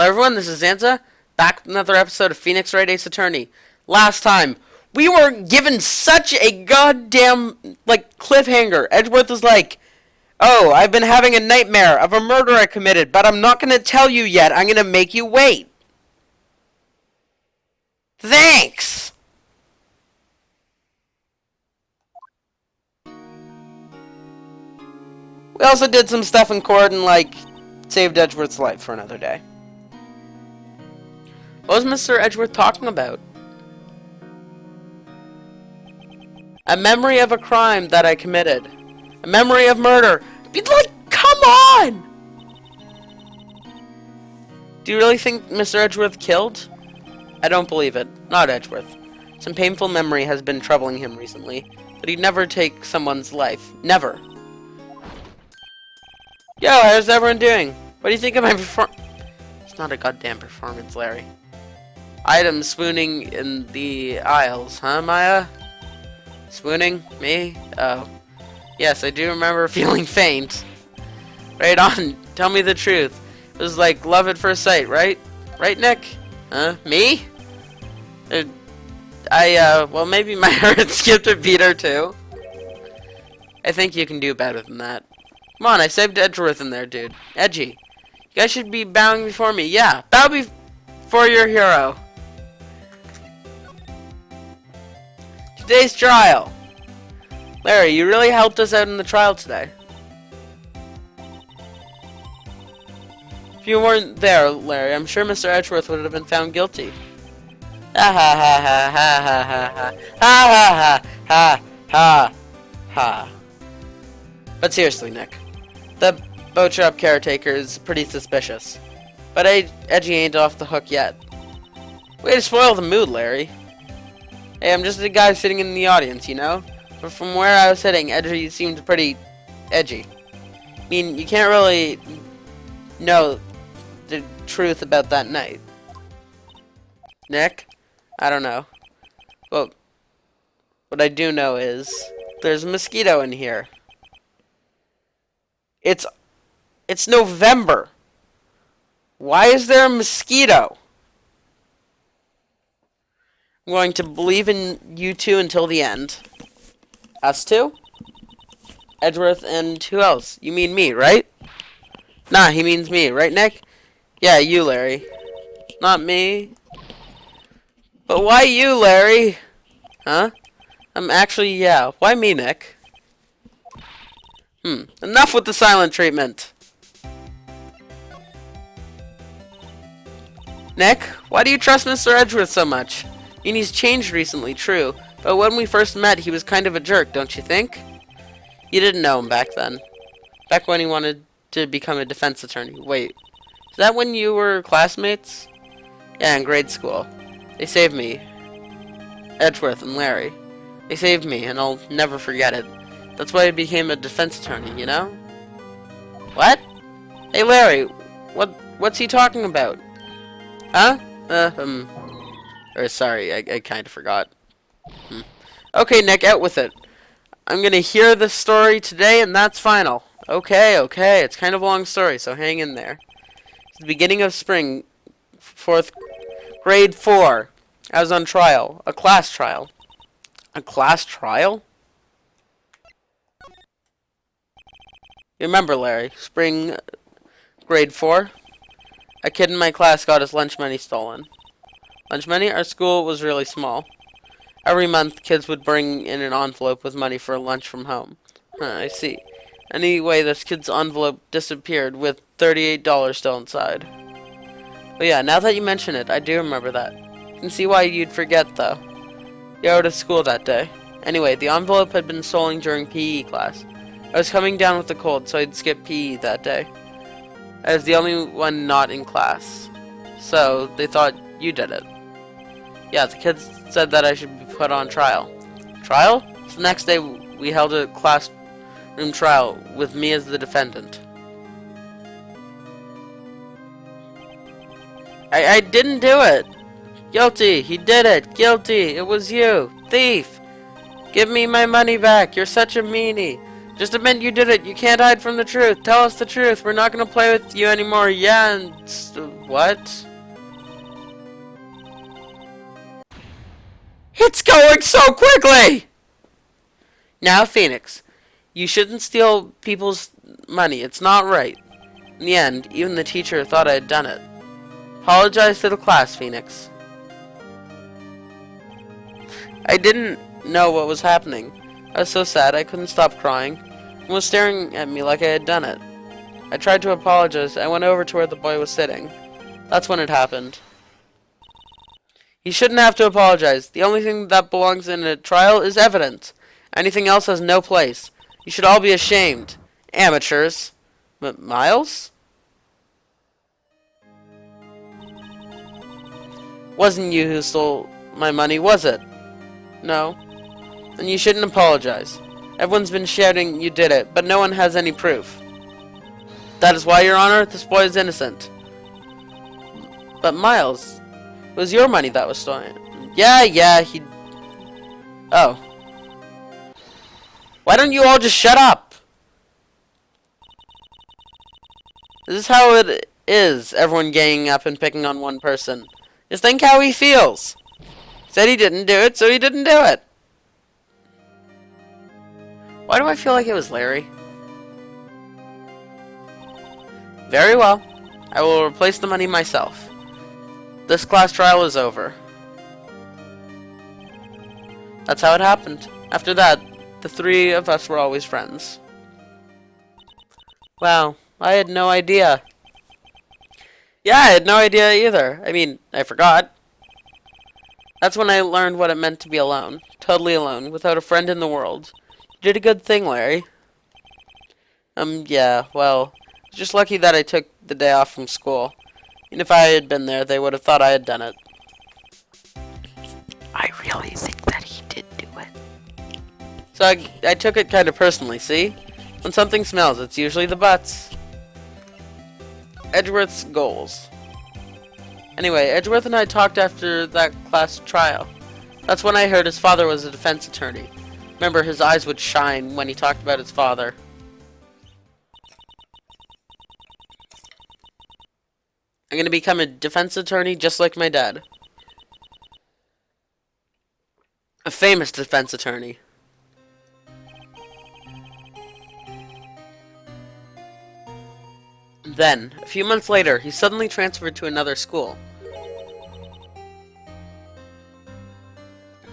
Hello everyone, this is Zanza, back with another episode of Phoenix Wright Ace Attorney. Last time, we were given such a goddamn, cliffhanger. Edgeworth was like, oh, I've been having a nightmare of a murder I committed, but I'm not gonna tell you yet, I'm gonna make you wait. Thanks! We also did some stuff in court and, saved Edgeworth's life for another day. What was Mr. Edgeworth talking about? A memory of a crime that I committed. A memory of murder. Come on! Do you really think Mr. Edgeworth killed? I don't believe it. Not Edgeworth. Some painful memory has been troubling him recently, but he'd never take someone's life. Never. Yo, how's everyone doing? What do you think of my It's not a goddamn performance, Larry. Items spooning in the aisles, huh, Maya? Spooning? Me? Oh. Yes, I do remember feeling faint. Right on. Tell me the truth. It was like love at first sight, right? Right, Nick? Huh? Me? Well, maybe my heart skipped a beat or two. I think you can do better than that. Come on, I saved Edgeworth in there, dude. Edgy. You guys should be bowing before me. Yeah, bow before your hero. Today's trial. Larry, you really helped us out in the trial today. If you weren't there, Larry, I'm sure Mr. Edgeworth would have been found guilty. Ha ha ha ha ha ha ha ha ha ha ha. But seriously, Nick, the boat shop caretaker is pretty suspicious. But Edgy ain't off the hook yet. Way to spoil the mood, Larry. Hey, I'm just a guy sitting in the audience, you know? But from where I was sitting, Edgy seemed pretty edgy. I mean, you can't really know the truth about that night. Nick? I don't know. Well, what I do know is there's a mosquito in here. It's November. Why is there a mosquito? I'm going to believe in you two until the end. Us two? Edgeworth and who else? You mean me, right? Nah, he means me, right, Nick? Yeah, you, Larry. Not me. But why you, Larry? Huh? Yeah. Why me, Nick? Enough with the silent treatment. Nick, why do you trust Mr. Edgeworth so much? I mean, he's changed recently, true. But when we first met, he was kind of a jerk, don't you think? You didn't know him back then. Back when he wanted to become a defense attorney. Wait, is that when you were classmates? Yeah, in grade school. They saved me. Edgeworth and Larry. They saved me, and I'll never forget it. That's why I became a defense attorney, you know? What? Hey, Larry, what's he talking about? Huh? Sorry, I kind of forgot. Okay, Nick, out with it. I'm gonna hear the story today, and that's final. Okay, it's kind of a long story, so hang in there. It's the beginning of spring, grade 4. I was on trial. A class trial. A class trial? You remember, Larry, spring, grade 4? A kid in my class got his lunch money stolen. Lunch money? Our school was really small. Every month, kids would bring in an envelope with money for lunch from home. I see. Anyway, this kid's envelope disappeared with $38 still inside. But yeah, now that you mention it, I do remember that. You can see why you'd forget, though. You were out of school that day. Anyway, the envelope had been stolen during PE class. I was coming down with a cold, so I'd skip PE that day. I was the only one not in class. So, they thought you did it. Yeah, the kids said that I should be put on trial. Trial? So the next day, we held a classroom trial with me as the defendant. I didn't do it. Guilty. He did it. Guilty. It was you. Thief. Give me my money back. You're such a meanie. Just admit you did it. You can't hide from the truth. Tell us the truth. We're not gonna play with you anymore. Yeah, and what? It's going so quickly! Now, Phoenix, you shouldn't steal people's money. It's not right. In the end, even the teacher thought I had done it. Apologize to the class, Phoenix. I didn't know what was happening. I was so sad I couldn't stop crying. He was staring at me like I had done it. I tried to apologize. I went over to where the boy was sitting. That's when it happened. He shouldn't have to apologize. The only thing that belongs in a trial is evidence. Anything else has no place. You should all be ashamed. Amateurs. Miles? Wasn't you who stole my money, was it? No. Then you shouldn't apologize. Everyone's been shouting you did it, but no one has any proof. That is why, Your Honor, this boy is innocent. But Miles, it was your money that was stolen. Yeah, he... Oh. Why don't you all just shut up? This is how it is, everyone ganging up and picking on one person. Just think how he feels. Said he didn't do it, so he didn't do it. Why do I feel like it was Larry? Very well. I will replace the money myself. This class trial is over. That's how it happened. After that, the three of us were always friends. Wow, I had no idea. Yeah, I had no idea either. I mean, I forgot. That's when I learned what it meant to be alone. Totally alone, without a friend in the world. You did a good thing, Larry. Yeah, well, just lucky that I took the day off from school. And if I had been there, they would have thought I had done it. I really think that he did do it. So I took it kind of personally, see? When something smells, it's usually the butts. Edgeworth's goals. Anyway, Edgeworth and I talked after that class trial. That's when I heard his father was a defense attorney. Remember, his eyes would shine when he talked about his father. I'm gonna become a defense attorney just like my dad. A famous defense attorney. Then, a few months later, he suddenly transferred to another school.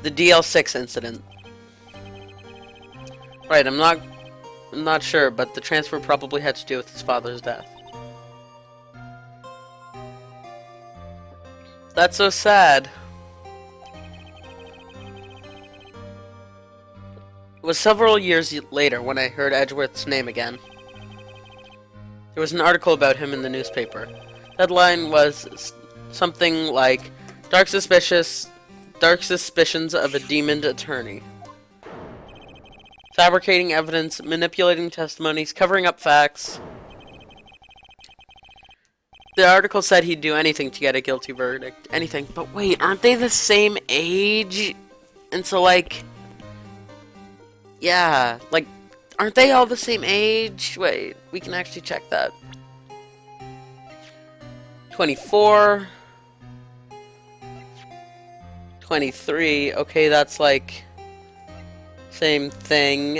The DL6 incident. Right, I'm not sure, but the transfer probably had to do with his father's death. That's so sad. It was several years later when I heard Edgeworth's name again. There was an article about him in the newspaper. The headline was something like, Dark suspicions of a demoned attorney. Fabricating evidence, manipulating testimonies, covering up facts. The article said he'd do anything to get a guilty verdict. Anything. But wait, aren't they the same age? And so, like... Yeah, like... Aren't they all the same age? Wait, we can actually check that. 24. 23. Okay, that's like... Same thing.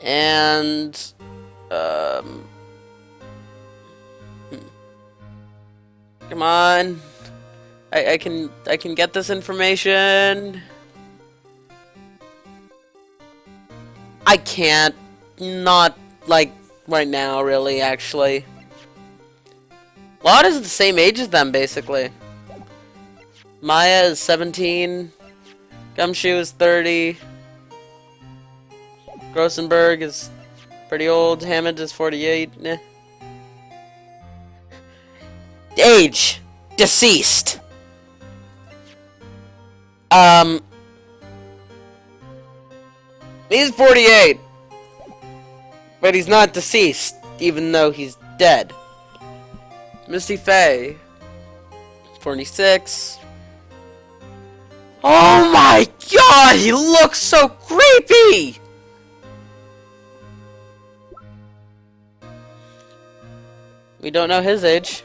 And come on. I can get this information. I can't. Not like right now, really, actually. Lot is the same age as them, basically. Maya is 17. Gumshoe is 30. Grossenberg is pretty old. Hammond is 48. Nah. Age. Deceased. He's 48! But he's not deceased, even though he's dead. Misty Faye, 46. Oh my god, he looks so creepy! We don't know his age.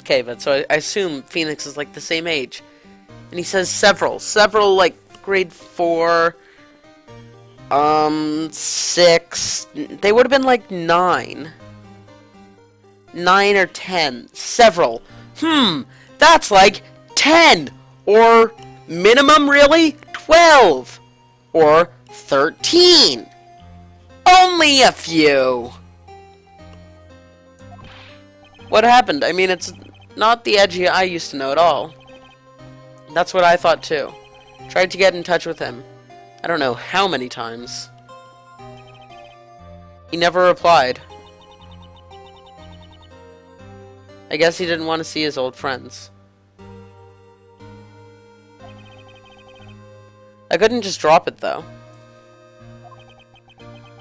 Okay, but so I assume Phoenix is like the same age. And he says several like grade 4, 6, they would have been like 9 or 10, several. That's like 10, or minimum really 12, or 13. Only a few. What happened? I mean, it's not the Edgy I used to know at all. That's what I thought too. Tried to get in touch with him. I don't know how many times. He never replied. I guess he didn't want to see his old friends. I couldn't just drop it though.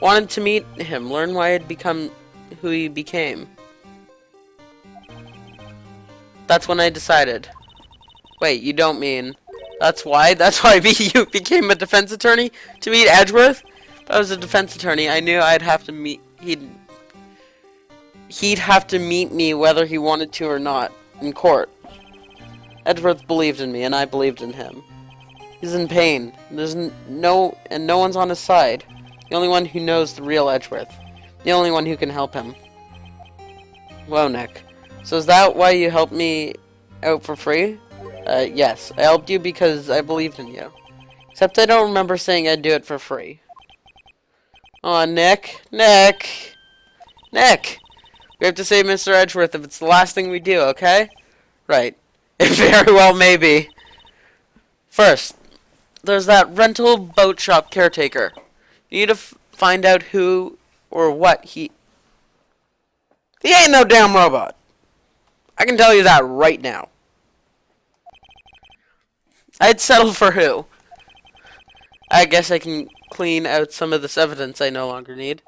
Wanted to meet him, learn why he'd become who he became. That's when I decided. Wait, you don't mean... That's why you became a defense attorney? To meet Edgeworth? If I was a defense attorney, I knew I'd have to meet... He'd have to meet me whether he wanted to or not, in court. Edgeworth believed in me, and I believed in him. He's in pain. No one's on his side. The only one who knows the real Edgeworth. The only one who can help him. Whoa, Nick. So is that why you helped me out for free? Yes. I helped you because I believed in you. Except I don't remember saying I'd do it for free. Aw, Nick. Nick! Nick! We have to save Mr. Edgeworth if it's the last thing we do, okay? Right. It very well may be. First, there's that rental boat shop caretaker. You need to find out who or what he ain't no damn robot. I can tell you that right now. I'd settle for who. I guess I can clean out some of this evidence I no longer need.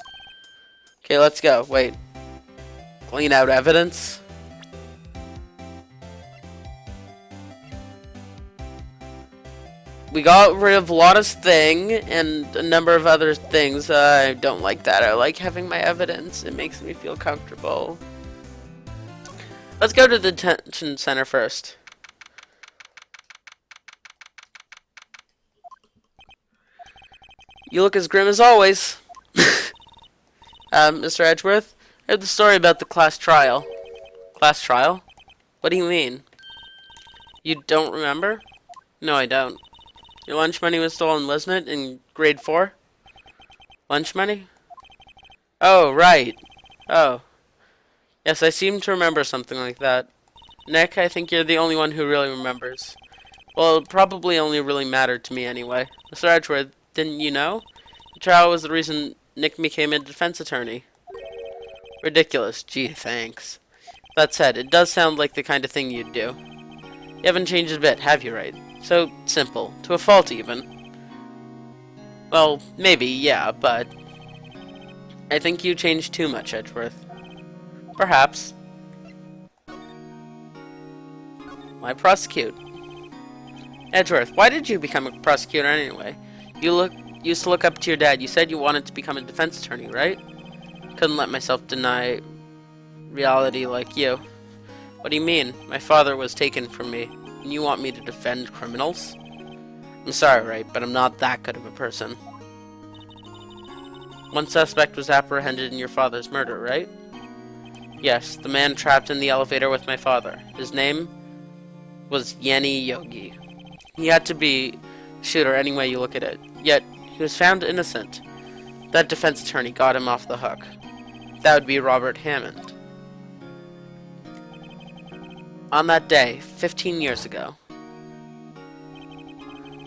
Okay, let's go. Wait. Clean out evidence? We got rid of Lotta's thing and a number of other things. I don't like that. I like having my evidence. It makes me feel comfortable. Let's go to the detention center first. You look as grim as always. Mr. Edgeworth, I heard the story about the class trial. Class trial? What do you mean? You don't remember? No, I don't. Your lunch money was stolen, wasn't it, in grade 4? Lunch money? Oh, right. Oh. Yes, I seem to remember something like that. Nick, I think you're the only one who really remembers. Well, it probably only really mattered to me anyway. Mr. Edgeworth, didn't you know? The trial was the reason Nick became a defense attorney. Ridiculous. Gee, thanks. That said, it does sound like the kind of thing you'd do. You haven't changed a bit, have you, Wright? So simple. To a fault, even. Well, maybe, yeah, but... I think you changed too much, Edgeworth. Perhaps. Why prosecute? Edgeworth, why did you become a prosecutor anyway? You used to look up to your dad. You said you wanted to become a defense attorney, right? Couldn't let myself deny reality like you. What do you mean? My father was taken from me, and you want me to defend criminals? I'm sorry, Wright, but I'm not that good of a person. One suspect was apprehended in your father's murder, right? Yes, the man trapped in the elevator with my father. His name was Yenny Yogi. He had to be a shooter any way you look at it. Yet, he was found innocent. That defense attorney got him off the hook. That would be Robert Hammond. On that day, 15 years ago,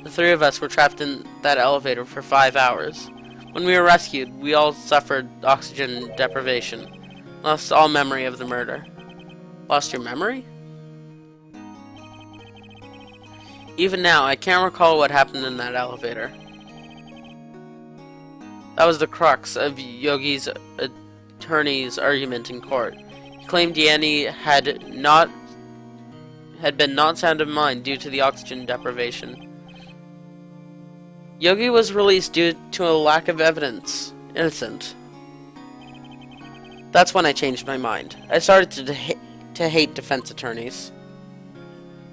the three of us were trapped in that elevator for 5 hours. When we were rescued, we all suffered oxygen deprivation. Lost all memory of the murder. Lost your memory? Even now, I can't recall what happened in that elevator. That was the crux of Yogi's attorney's argument in court. He claimed Yanni had been not sound of mind due to the oxygen deprivation. Yogi was released due to a lack of evidence. Innocent. That's when I changed my mind. I started to hate defense attorneys.